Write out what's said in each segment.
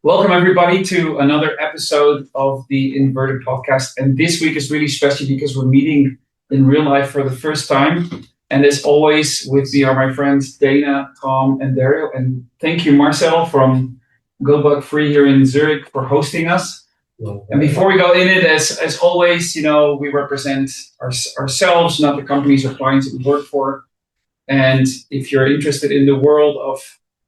Welcome, everybody, to another episode of the Inverted Podcast. And this week is really special because we're meeting in real life for the first time. And as always, with me are my friends Dana, Tom, and Dario. And thank you, Marcel, from GoBugFree here in Zurich for hosting us. And before we go in it, as always, we represent ourselves, not the companies or clients that we work for. And if you're interested in the world of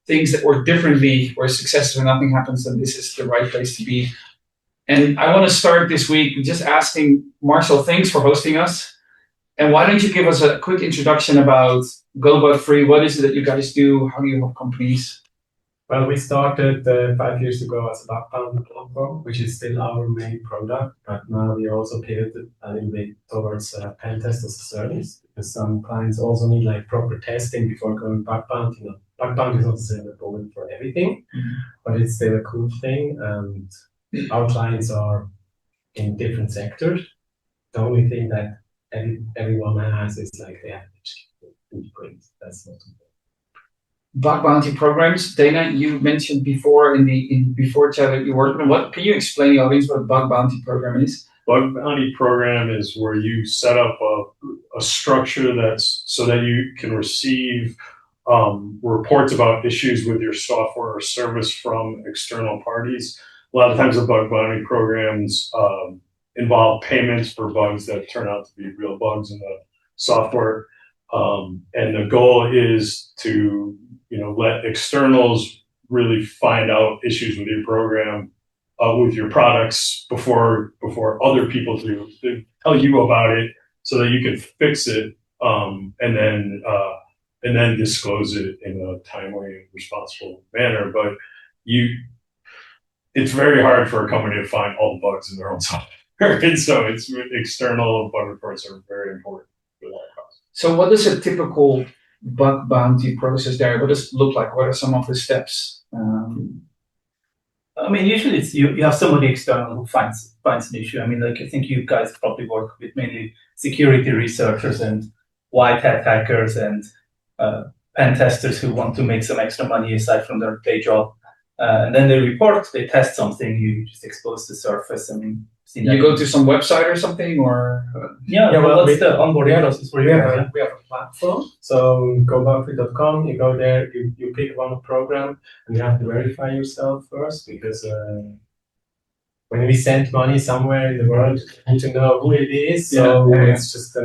things that work differently, where success or nothing happens, then this is the right place to be. And I want to start this week with just asking Marcel, thanks for hosting us. And why don't you give us a quick introduction about GoBugFree? What is it that you guys do? How do you help companies? Well, we started 5 years ago as a bug bounty platform, which is still our main product. But now we also pivoted a little bit towards pen test as a service, because some clients also need proper testing before going bug bounty. Bug bounty is not the silver bullet for everything, but it's still a cool thing. And our clients are in different sectors. The only thing that everyone has is the average footprint. That's not important. Bug bounty programs. Dana, you mentioned before in the before chat that you work on. What can you explain to the audience what a bug bounty program is? Bug bounty program is where you set up a structure that's so that you can receive reports about issues with your software or service from external parties. A lot of times the bug bounty programs involve payments for bugs that turn out to be real bugs in the software. And the goal is to let externals really find out issues with your program, with your products before other people do. They tell you about it so that you can fix it, and then disclose it in a timely and responsible manner. But it's very hard for a company to find all the bugs in their own software, and so external bug reports are very important for that process. So what is a typical bug bounty process there? What does it look like? What are some of the steps? Usually it's you have somebody external who finds an issue. I think you guys probably work with mainly security researchers and white hat hackers and pen testers who want to make some extra money aside from their day job. And then they test something, you just expose the surface. You go to some website or something, or what's the onboarding process for you? We have a platform, so GoBugFree.com. You go there, you pick one program, and you have to verify yourself first, because when we send money somewhere in the world, you need to know who it is. So it's just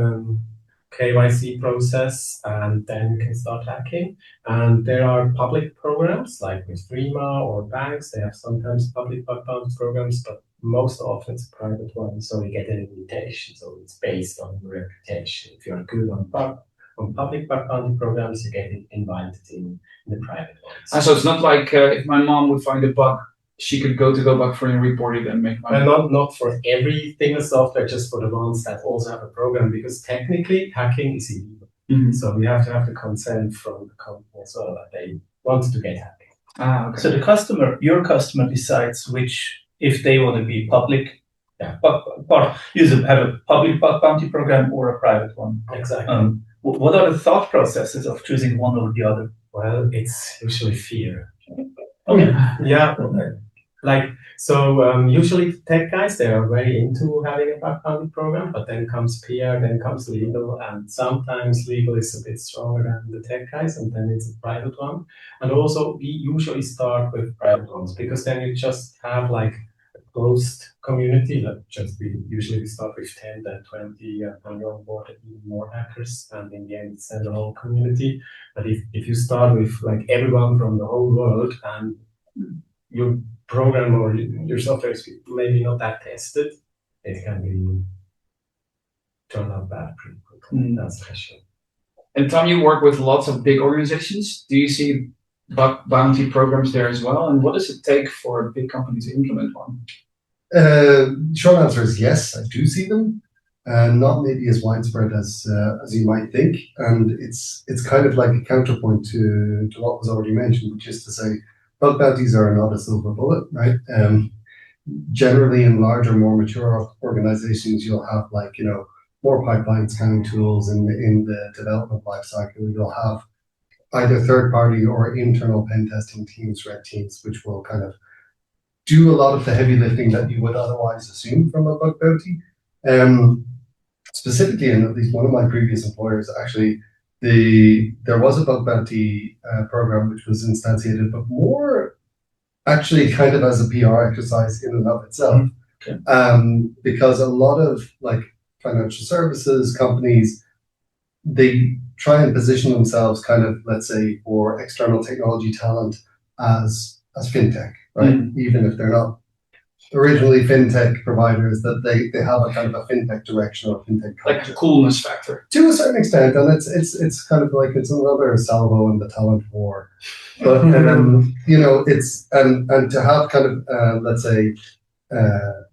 KYC process, and then you can start hacking. And there are public programs like with FREMA or banks. They have sometimes public bug bounty programs, but most often it's a private one. So you get an invitation. So it's based on your reputation. If you're good on public bug bounty programs, you get invited in the private ones. So it's not like if my mom would find a bug, she could go to GoBugFree and report it and make money. Well, not for everything in software, just for the ones that also have a program, because technically hacking is illegal. Mm-hmm. So we have to have the consent from the company as well that they want to get hacking. Okay. So your customer decides if they want to be public. Yeah. You have a public bug bounty program or a private one. Exactly. What are the thought processes of choosing one over the other? Well, it's usually fear. Okay. Yeah. Usually tech guys, they are very into having a bug bounty program, but then comes PR, then comes legal, and sometimes legal is a bit stronger than the tech guys, and then it's a private one. And also, we usually start with private ones, because then you just have a closed community. We usually start with 10, then 20, and you onboard even more hackers, and in the end, it's the whole community. But if you start with everyone from the whole world, and your program or your software is maybe not that tested, it can be turned out bad pretty quickly. That's for sure. And Tom, you work with lots of big organizations. Do you see bug bounty programs there as well? And what does it take for a big company to implement one? Short answer is yes, I do see them. Not maybe as widespread as you might think. And it's kind of like a counterpoint to what was already mentioned, which is to say, bug bounties are not a silver bullet, right? Generally, in larger, more mature organizations, you'll have more pipeline scanning tools in the development lifecycle. You'll have either third-party or internal pen testing teams, red teams, which will kind of do a lot of the heavy lifting that you would otherwise assume from a bug bounty. Specifically, in at least one of my previous employers, actually, there was a bug bounty program which was instantiated, but more actually kind of as a PR exercise in and of itself. Okay. Because a lot of like financial services companies, they try and position themselves kind of, let's say, for external technology talent as fintech, right? Even if they're not originally fintech providers, that they have a kind of a fintech direction or fintech culture. Like a coolness factor. To a certain extent, and it's kind of like it's another salvo in the talent war. But you know, it's and to have kind of let's say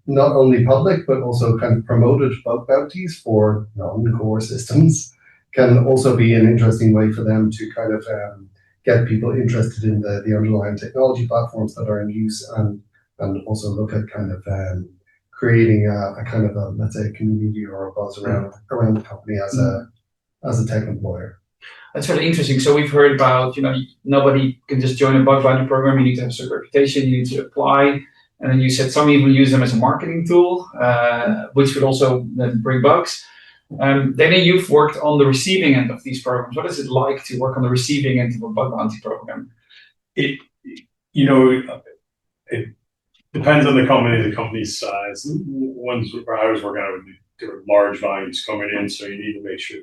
not only public but also kind of promoted bug bounties for non-core systems can also be an interesting way for them to kind of get people interested in the underlying technology platforms that are in use, and also look at kind of creating a kind of a, let's say, a community or a buzz around the company as a tech employer. That's really interesting. So we've heard about, you know, nobody can just join a bug bounty program. You need to have a certain reputation. You need to apply. And then you said some even use them as a marketing tool, which would also then bring bugs. Dana, you've worked on the receiving end of these programs. What is it like to work on the receiving end of a bug bounty program? It depends on the company's size. Ones where I was working on, there were large volumes coming in, so you need to make sure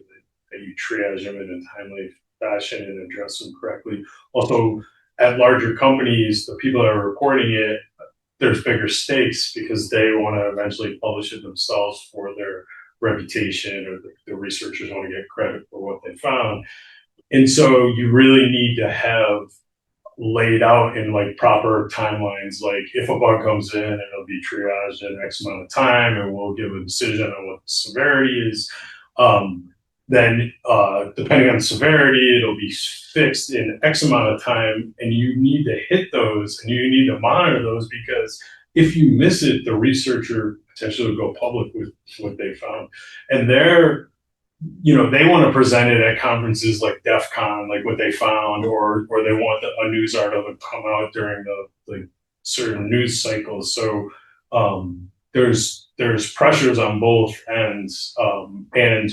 that you triage them in a timely fashion and address them correctly. Also, at larger companies, the people that are reporting it, there's bigger stakes because they want to eventually publish it themselves for their reputation, or the researchers want to get credit for what they found. And so you really need to have laid out in like proper timelines, like if a bug comes in, it'll be triaged in X amount of time and we'll give a decision on what the severity is. Then depending on the severity, it'll be fixed in X amount of time, and you need to hit those and you need to monitor those, because if you miss it, the researcher potentially will go public with what they found. And they want to present it at conferences like DEF CON, like what they found, or they want a news article to come out during the certain news cycles. So there's pressures on both ends. And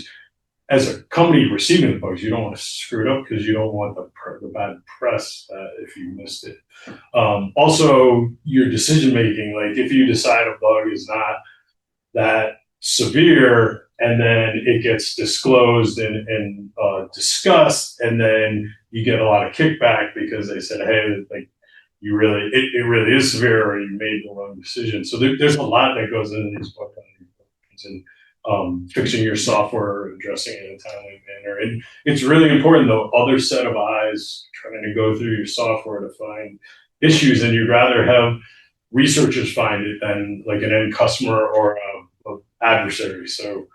as a company receiving the bugs, you don't want to screw it up because you don't want the bad press if you missed it. Also, your decision making, like if you decide a bug is not that severe, and then it gets disclosed and discussed, and then you get a lot of kickback because they said, hey, like it really is severe, or you made the wrong decision. So there's a lot that goes into these bug bounties, and fixing your software, addressing it in a timely manner. And it's really important, though, other set of eyes trying to go through your software to find issues, and you'd rather have researchers find it than like an end customer or a adversary. So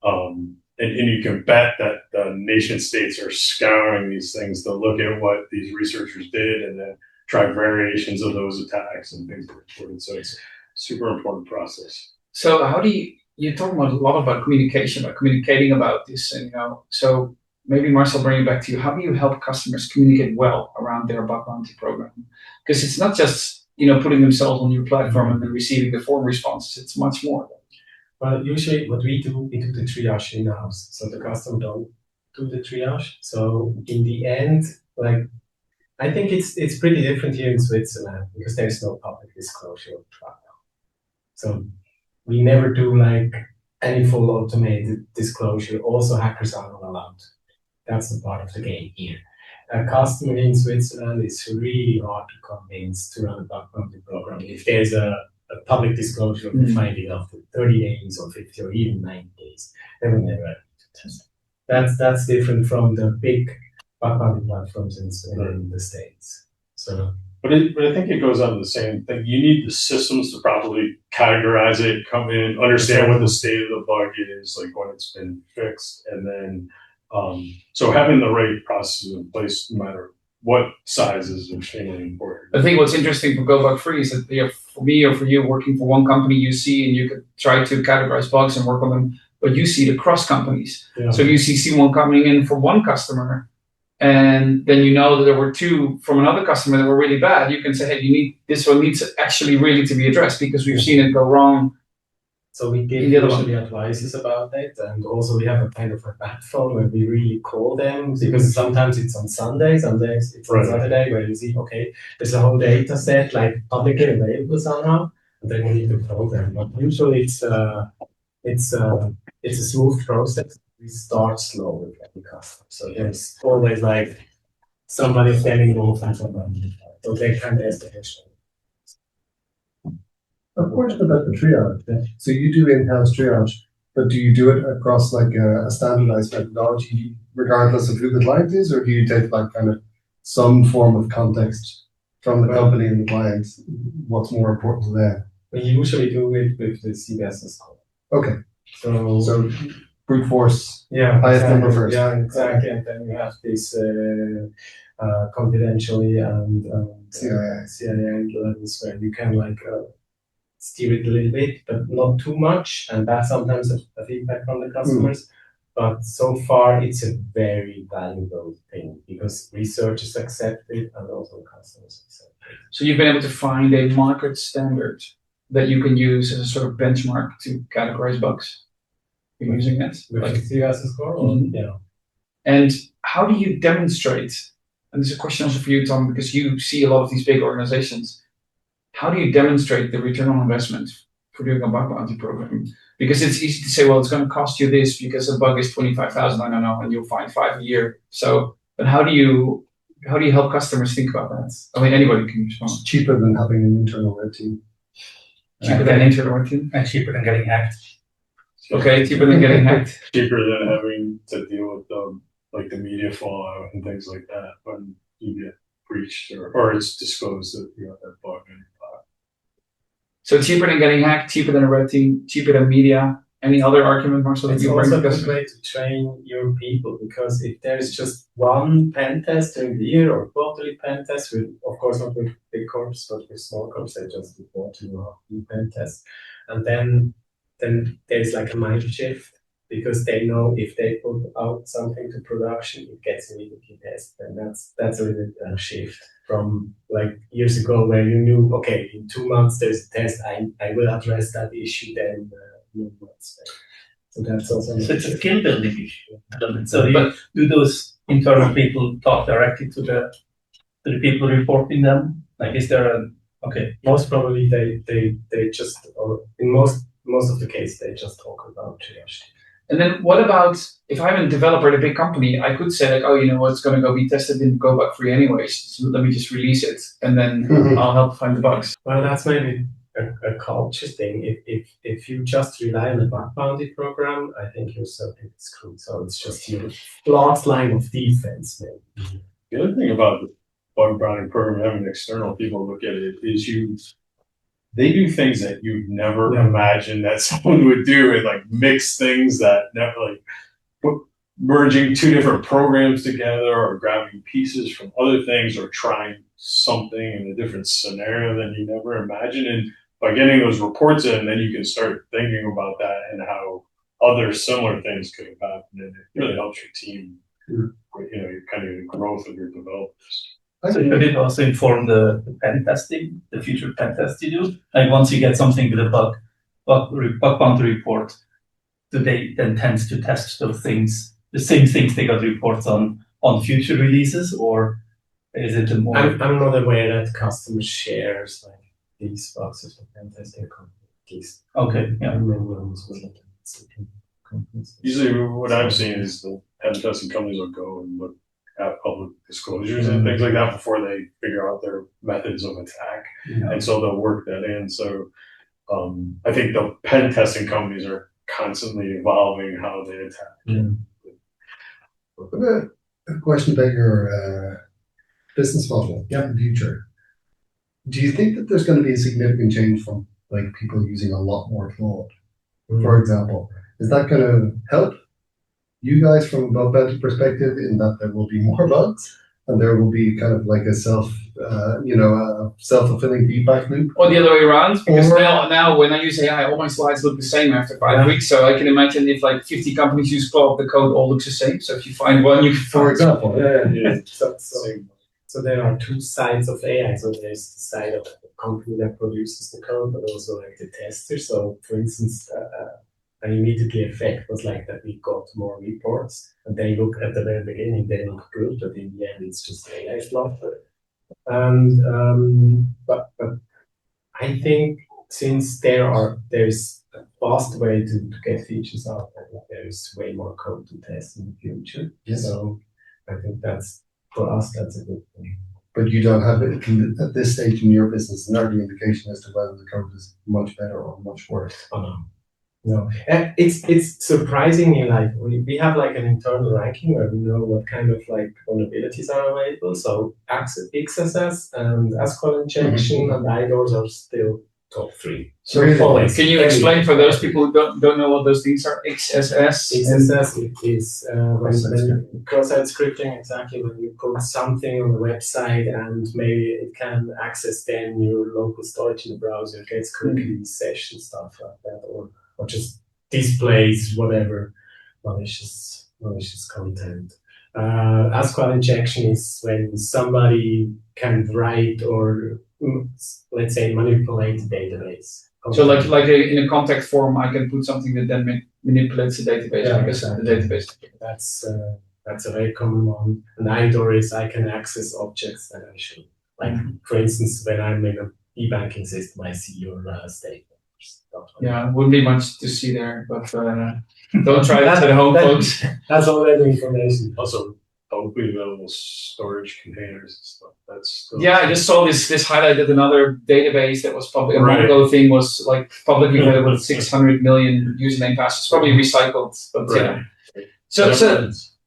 and you can bet that the nation states are scouring these things to look at what these researchers did and then try variations of those attacks and things like that. So it's a super important process. So how do you talk about a lot about communication, about communicating about this, and so maybe Marcel, bring it back to you. How do you help customers communicate well around their bug bounty program? Because it's not just putting themselves on your platform and then receiving the form responses. It's much more. Well, usually what we do the triage in-house. So the customer don't do the triage. So in the end, like, I think it's pretty different here in Switzerland because there's no public disclosure of trial. So we never do like any full automated disclosure. Also, hackers are not allowed. That's the part of the game here. A customer in Switzerland is really hard to convince to run a bug bounty program if there's a public disclosure of the finding after 30 days or 50 or even 90 days. They will never test. That's different from the big bug bounty platforms in the States. So, but I think it goes on the same thing. You need the systems to properly categorize it, come in, understand what the state of the bug is, like when it's been fixed, and then so having the right processes in place, no matter what size, is extremely important. I think what's interesting for GoBugFree is that for me or for you working for one company, you see and you could try to categorize bugs and work on them, but you see the cross companies. Yeah. So you see one coming in for one customer, and then you know that there were two from another customer that were really bad, you can say, hey, this one needs actually really to be addressed because we've seen it go wrong. So we give usually advices about it, and also we have a kind of a back phone where we really call them, because sometimes it's on Sunday, sometimes it's on Saturday, where you see, okay, there's a whole data set like publicly available somehow, and then you need to call them. But usually it's a smooth process. We start slow with every customer, so there's always like somebody standing involved and somebody, so they can escalate. A question about the triage. So you do in-house triage, but do you do it across like a standardized methodology, regardless of who the client is, or do you take like kind of some form of context from the company and the client? What's more important to them? We usually do it with the CVS score. Okay. So brute force. Yeah. Highest exactly. number first. Yeah, exactly. And then you have this confidentially and CIA levels where you can like steer it a little bit, but not too much, and that's sometimes a feedback from the customers. But so far, it's a very valuable thing because researchers accept it and also customers accept it. So you've been able to find a market standard that you can use as a sort of benchmark to categorize bugs. You're using it with like CVS score, yeah. And how do you demonstrate? And this is a question also for you, Tom, because you see a lot of these big organizations. How do you demonstrate the return on investment for doing a bug bounty program? Because it's easy to say, well, it's going to cost you this because a bug is 25,000, I don't know, and you'll find 5 a year. So, but how do you help customers think about that? I mean, anybody can respond. It's cheaper than having an internal red team. Cheaper than internal red team? And cheaper than getting hacked. Okay, cheaper than getting hacked. Cheaper than having to deal with like the media fallout and things like that when you get breached or it's disclosed that you have that bug in your file. So cheaper than getting hacked, cheaper than a red team, cheaper than media. Any other argument, Marcel? It's also a good way to train your people, because if there is just one pen test in the year or quarterly pen test, with, of course not with big corps, but with small corps, they just do 4 to 2 pen tests. And then there's like a mind shift, because they know if they put out something to production, it gets immediately tested. And that's a little bit a shift from like years ago where you knew, okay, in 2 months there's a test, I will address that issue then. So that's also so it's a skill building issue. So do those internal people talk directly to the people reporting them? Like, is there a Most probably they just, or in most of the case they just talk about triage. And then what about if I'm a developer at a big company? I could say like, oh, you know what, it's going to go be tested in GoBugFree anyways. So let me just release it, and then I'll help find the bugs. Well, that's maybe a culture thing. If you just rely on a bug bounty program, I think you're certainly screwed. So it's just your last line of defense, maybe. The other thing about the bug bounty program, having external people look at it, is they do things that you'd never imagine that someone would do, and like mix things that never, like merging 2 different programs together, or grabbing pieces from other things, or trying something in a different scenario than you never imagined. And by getting those reports in, then you can start thinking about that and how other similar things could have happened, and it really helps your team. You know, your kind of growth of your developers. So should it also inform the pen testing, the future pen test you do? Like once you get something with a bug bounty report, do they then tend to test those things, the same things they got reports on future releases, or is it a more? I'm not aware that customers shares like these boxes of pen testing companies. Okay, yeah. Usually what I'm seeing is the pen testing companies will go and look at public disclosures and things like that before they figure out their methods of attack. And so they'll work that in. So I think the pen testing companies are constantly evolving how they attack. A question about your business model in the future. Do you think that there's going to be a significant change from like people using a lot more Claude, for example? Is that going to help you guys from a bug bounty perspective in that there will be more bugs? and there will be kind of like a self-fulfilling feedback loop. Or the other way around, because Or- now when I use AI, all my slides look the same after 5 weeks. So I can imagine if like 50 companies use Claude, the code all looks the same. So if you find one, you can For example, Yeah. So there are two sides of AI. So there's the side of the company that produces the code, but also like the tester. So for instance, an immediately effect was like that we got more reports, and they look at the very beginning, they look good, but in the end, it's just AI fluff. And but I think since there's a fast way to get features out, I think there's way more code to test in the future. Yes. So I think that's for us, that's a good thing. but you don't have it at this stage in your business an early indication as to whether the code is much better or much worse. Oh no. No, and it's surprisingly like we have like an internal ranking where we know what kind of like vulnerabilities are available. So XSS and SQL injection and IDORs are still top 3. So really, always. Can you explain for those people who don't know what those things are? XSS? XSS is when cross-site scripting, exactly when you put something on the website and maybe it can access then your local storage in the browser, gets cookies, session stuff like that, or just displays whatever malicious content. SQL injection is when somebody can write or let's say manipulate the database. So in a contact form, I can put something that then manipulates the database because of the database. That's a very common one. An IDOR is I can access objects that I should. Like for instance, when I'm in an e-banking system, I see your statement. Yeah, wouldn't be much to see there, but don't try that at home, folks. That's all that information. Also, publicly available storage containers and stuff. That's still Yeah, I just saw this highlight that another database that was probably a Right. Mongo thing was like publicly available with 600 million username passwords, probably recycled. But yeah. right. So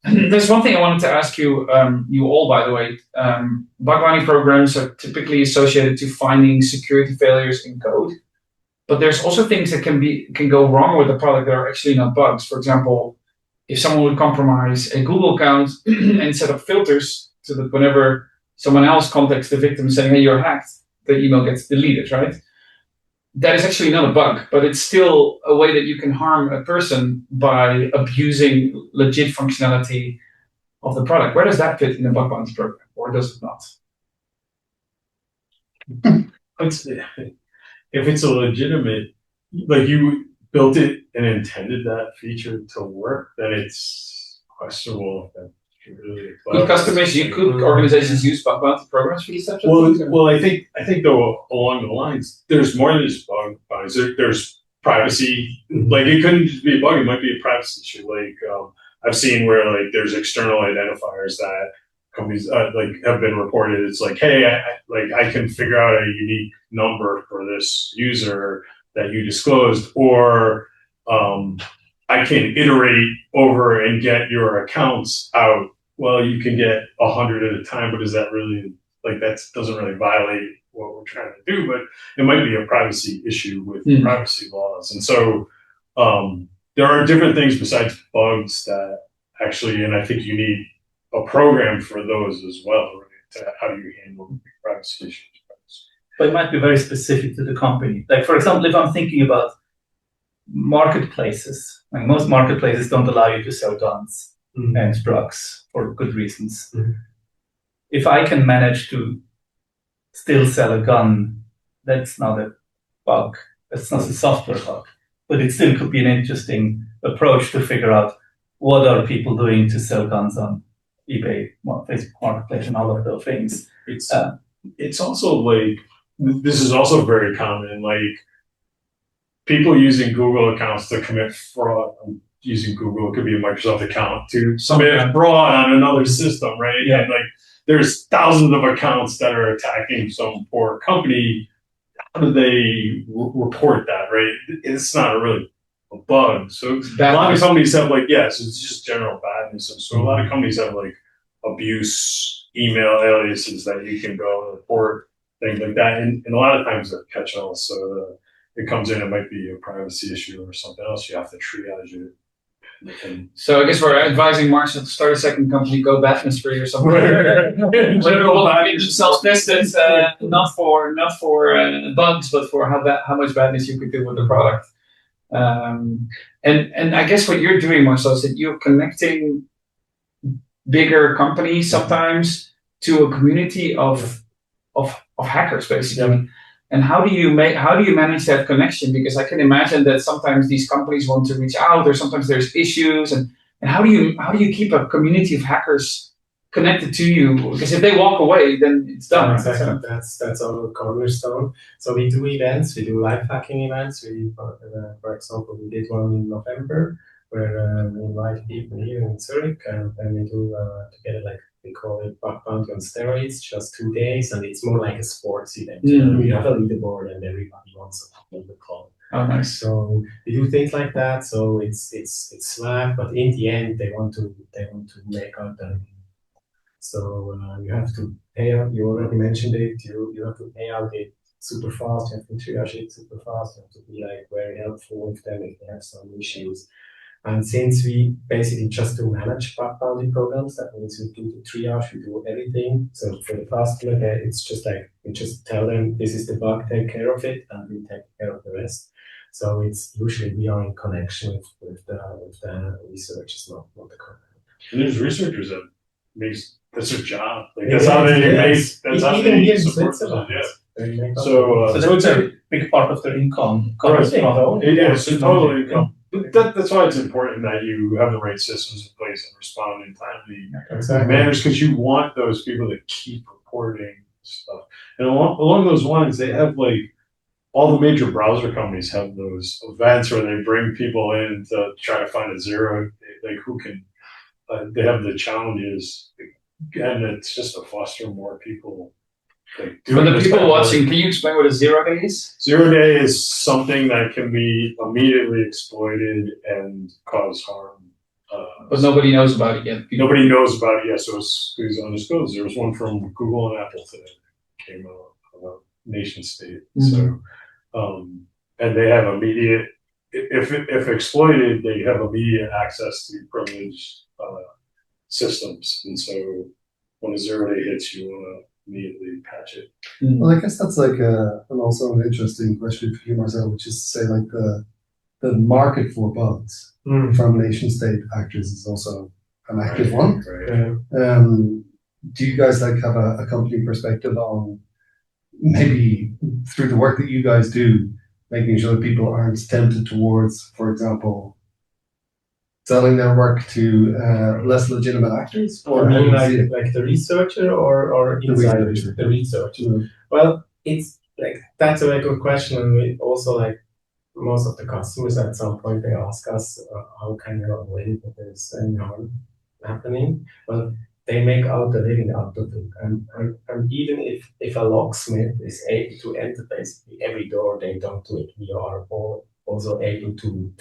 there's one thing I wanted to ask you, you all, by the way. Bug bounty programs are typically associated to finding security failures in code. But there's also things that can go wrong with the product that are actually not bugs. For example, if someone would compromise a Google account and set up filters so that whenever someone else contacts the victim saying, hey, you're hacked, the email gets deleted, right? That is actually not a bug, but it's still a way that you can harm a person by abusing legit functionality of the product. Where does that fit in a bug bounty program, or does it not? If it's a legitimate, like you built it and intended that feature to work, then it's questionable if that really Could customers, could organizations use bug bounty programs for these types of things? Well, I think though along the lines, there's more than just bug bounties. There's privacy. Like it couldn't just be a bug; it might be a privacy issue. Like I've seen where like there's external identifiers that companies like have been reported. It's like, hey, I can figure out a unique number for this user that you disclosed, or I can iterate over and get your accounts out. Well, you can get 100 at a time, but is that really like that doesn't really violate what we're trying to do? But it might be a privacy issue with privacy laws, and so there are different things besides bugs that actually, and I think you need a program for those as well, right? To how do you handle privacy issues? But it might be very specific to the company. Like, for example, if I'm thinking about marketplaces, like most marketplaces don't allow you to sell guns and drugs for good reasons. If I can manage to still sell a gun, that's not a bug. That's not a software bug. But it still could be an interesting approach to figure out what are people doing to sell guns on eBay, Facebook Marketplace, and all of those things. It's also like, this is also very common, like people using Google accounts to commit fraud. Using Google, it could be a Microsoft account to commit fraud on another system, right? Yeah. And like there's thousands of accounts that are attacking some poor company. How do they report that, right? It's not really a bug. So a lot of companies have like, yes, it's just general badness. And so a lot of companies have like abuse email aliases that you can go and report, things like that. And a lot of times they're catch-alls. So it comes in, it might be a privacy issue or something else. You have to triage it. So I guess we're advising Marcel to start a second company, GoBugFree or something. Self-tested, not for bugs, but for how much badness you could do with the product. And I guess what you're doing, Marcel, is that you're connecting bigger companies sometimes to a community of hackers, basically. Yeah. And how do you manage that connection? Because I can imagine that sometimes these companies want to reach out, or sometimes there's issues, and how do you keep a community of hackers connected to you? Because if they walk away, then it's done. Yeah, exactly. That's our cornerstone. So we do events, we do live hacking events. For example, we did one in November where we invite people here in Zurich, and then we do together, like, we call it Bug Bounty on steroids, just 2 days, and it's more like a sports event. We have a leaderboard, and everybody wants to hold the call. Oh, nice. So we do things like that. So it's Slack, but in the end, they want to make out the. So you have to pay out. You already mentioned it. You have to pay out it super fast. You have to triage it super fast. You have to be like very helpful with them if they have some issues. And since we basically just do manage bug bounty programs, that means we do the triage, we do everything. So for the customer, it's just like we just tell them this is the bug, take care of it, and we take care of the rest. So it's usually we are in connection with the researchers, not the company. And there's researchers that that's their job. Like that's how they make. That's how they support them. Yeah. So that's a big part of their income. Right. Yeah, it's totally income. That's why it's important that you have the right systems in place and respond in timely manners, because you want those people to keep reporting stuff. And along those lines, they have like all the major browser companies have those events where they bring people in to try to find a zero, like who can. They have the challenges, and it's just to foster more people. Like, for the people watching, can you explain what a 0 day is? 0 day is something that can be immediately exploited and cause harm. But nobody knows about it yet. Nobody knows about it yet, so it's undisclosed. There was one from Google and Apple today that came out about nation state. So, and they have immediate, if exploited, they have immediate access to privileged systems. And so when a 0 day hits, you want to immediately patch it. Well, I guess that's like also an interesting question for you, Marcel, which is to say like the market for bugs from nation state actors is also an active one. Right. Do you guys like have a company perspective on maybe through the work that you guys do, making sure that people aren't tempted towards, for example, selling their work to less legitimate actors? Or mean like the researcher or inside the researcher? Well, it's like that's a very good question, and we also like most of the customers at some point they ask us how can you avoid that there's any harm happening. Well, they make out a living out of it, and even if a locksmith is able to enter basically every door, they don't do it. We are also able to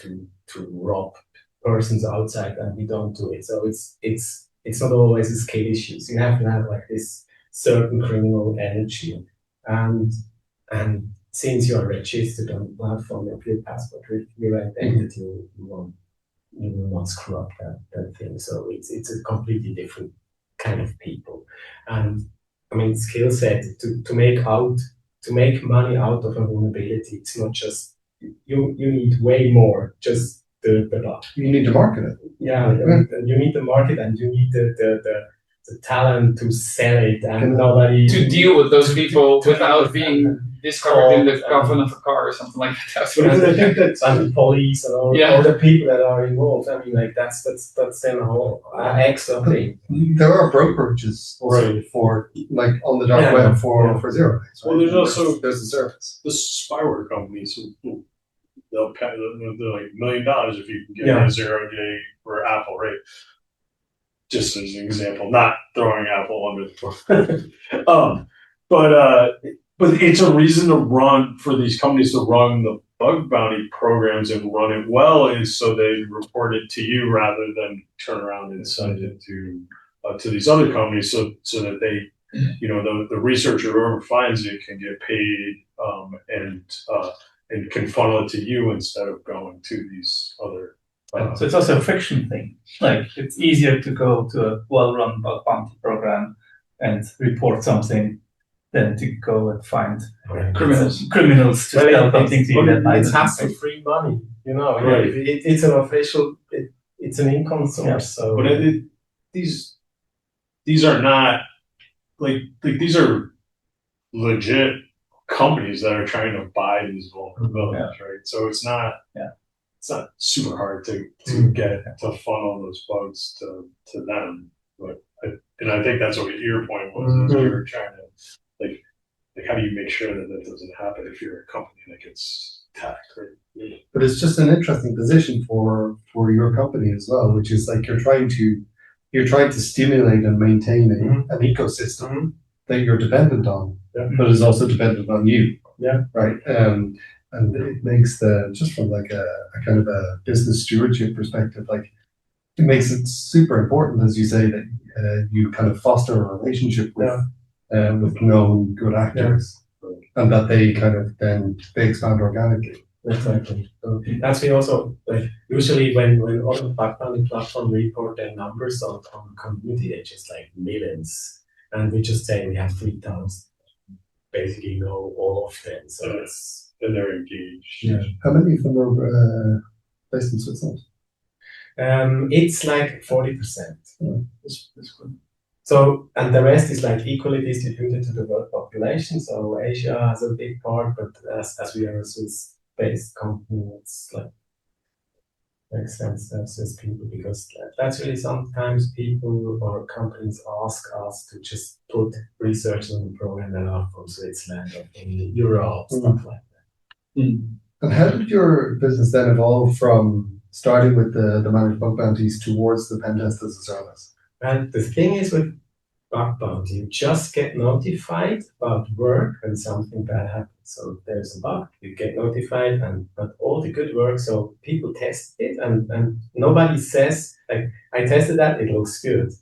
rob persons outside, and we don't do it. So it's not always a skill issues. You have to have like this certain criminal energy, and since you are registered on the platform with your passport, with your identity, you will not screw up that thing. So it's a completely different kind of people, and I mean skill set to make money out of a vulnerability. It's not just you need way more just. You need to market it. Yeah, you need the market, and you need the talent to sell it, and nobody to deal with those people without being discovered in the coffin of a car or something like that. I think that's the police and all the people that are involved. I mean, like that's then a whole extra thing. There are brokerages also for like on the dark web for 0 days. Right? Well, there's the service. The spyware companies who they're like $1 million if you can get a 0 day for Apple, right? Just as an example, not throwing Apple under the bus. But it's a reason to run for these companies to run the bug bounty programs and run it well is so they report it to you rather than turn around and send it to these other companies so that they, the researcher whoever finds it can get paid and can funnel it to you instead of going to these other So it's also a friction thing. Like it's easier to go to a well-run bug bounty program and report something than to go and find criminals to sell something to you that night. It's hassle-free money, Right. It's an official, it's an income source. Yeah. So, But these are not like these are legit companies that are trying to buy these vulnerabilities, right? So it's not super hard to get to funnel those bugs to them. But I think that's what your point was. Is you're trying to like how do you make sure that doesn't happen if you're a company that gets attacked? Right? But it's just an interesting position for your company as well, which is like you're trying to stimulate and maintain an ecosystem that you're dependent on, but is also dependent on you. Yeah. Right. And it makes just from like a kind of a business stewardship perspective, like it makes it super important, as you say, that you kind of foster a relationship with known good actors, and that they kind of they expand organically. Exactly. So that's me also. Like usually when all the bug bounty platform report their numbers on community, it's just like millions, and we just say we have 3,000. Basically know all of them, so and they're engaged. Yeah. How many of them are based in Switzerland? It's like 40%. That's good. So, and the rest is like equally distributed to the world population. So Asia has a big part, but as we are a Swiss-based company, it's like makes sense to have Swiss people, because that's really sometimes people or companies ask us to just put research on the program that are from Switzerland or from Europe, stuff like that. And how did your business then evolve from starting with the managed bug bounties towards the pen test as a service? And the thing is with bug bounty, you just get notified about work when something bad happens. So there's a bug, you get notified, but all the good work, so people test it and nobody says, like, I tested that, it looks good.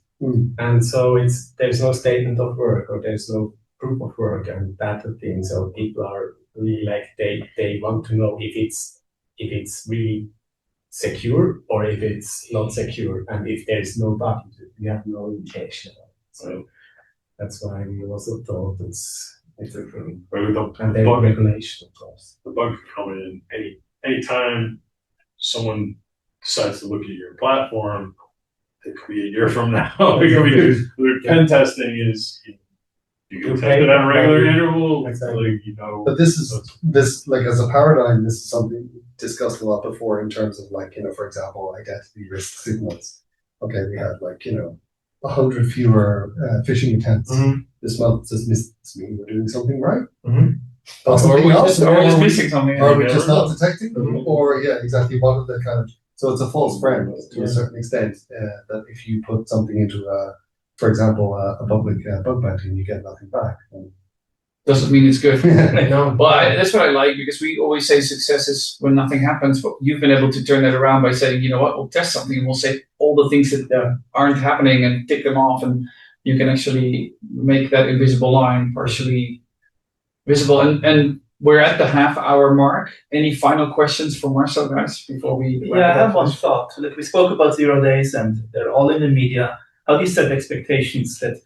And so there's no statement of work or there's no proof of work and that thing. So people are really like, they want to know if it's really secure or if it's not secure, and if there's no bug, we have no indication of it. So that's why we also thought it's a thing. And then regulation, of course. The bug could come in anytime someone decides to look at your platform. It could be a year from now. Pen testing is you can test it at a regular interval. Exactly. But this like as a paradigm, this is something we discussed a lot before in terms of like, for example, identity risk signals. Okay, we had 100 fewer phishing attempts this month. Does this mean we're doing something right? Or we're just missing something. Or we're just not detecting them? Or exactly. What are the kind of so it's a false friend to a certain extent, that if you put something into for example, a public bug bounty and you get nothing back. Doesn't mean it's good. No. But that's what I like, because we always say success is when nothing happens, but you've been able to turn that around by saying, you know what, we'll test something and we'll say all the things that aren't happening and tick them off, and you can actually make that invisible line partially visible. And we're at the half-hour mark. Any final questions for Marcel, guys, before we wrap it up? I have one thought. Like, we spoke about 0 days and they're all in the media. How do you set expectations that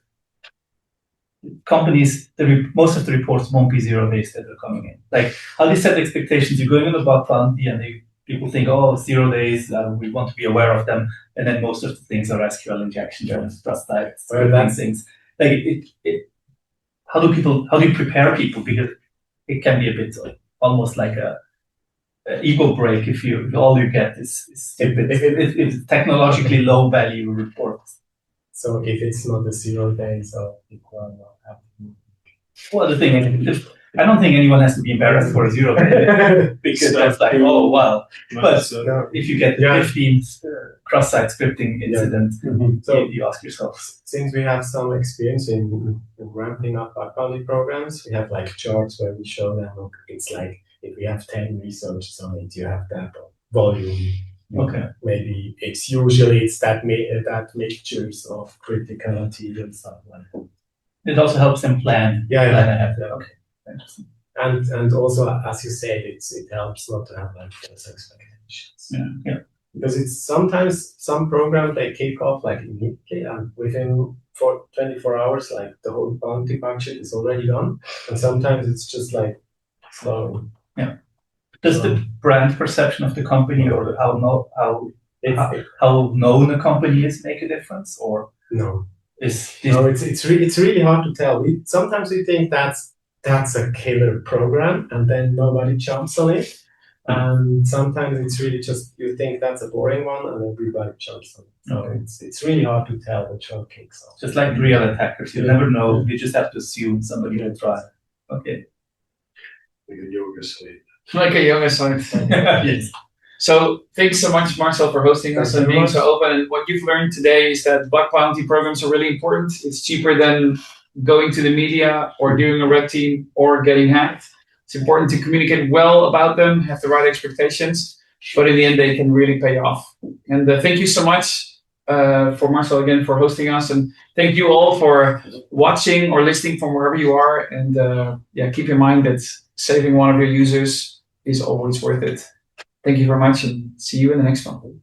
companies, most of the reports won't be 0 days that are coming in? Like, how do you set expectations? You're going on a bug bounty and people think, 0 days, we want to be aware of them. And then most of the things are SQL injections and trust types, things. Like, how do you prepare people? Because it can be a bit almost like a ego break if all you get is stupid. If it's technologically low value reports. So if it's not a 0 day, so people are not happy. Well, the thing is, I don't think anyone has to be embarrassed for a 0 day because that's like, oh wow. But if you get the 15th cross-site scripting incident, so you ask yourself. Since we have some experience in ramping up our bounty programs, we have like charts where we show them. Look, it's like if we have 10 researchers on it, you have that volume. Okay. Maybe it's usually that mixtures of criticality and stuff like that. It also helps them plan. Okay. Interesting. And also, as you said, it helps not to have like false expectations. Because it's sometimes some programs they kick off like immediately and within 24 hours, like the whole bounty budget is already gone. And sometimes it's just like slow. Yeah. Does the brand perception of the company or how known a company is make a difference, or no? It's really hard to tell. Sometimes we think that's a killer program, and then nobody jumps on it. And sometimes it's really just you think that's a boring one, and everybody jumps on it. So it's really hard to tell which one kicks off. Just like real attackers, you never know. You just have to assume somebody will try. Okay. Like a yoga site. Like a yoga site. Yes. So thanks so much, Marcel, for hosting us and being so open. And what you've learned today is that bug bounty programs are really important. It's cheaper than going to the media or doing a red team or getting hacked. It's important to communicate well about them, have the right expectations, but in the end, they can really pay off. And thank you so much for Marcel again for hosting us. And thank you all for watching or listening from wherever you are. And keep in mind that saving one of your users is always worth it. Thank you very much and see you in the next one.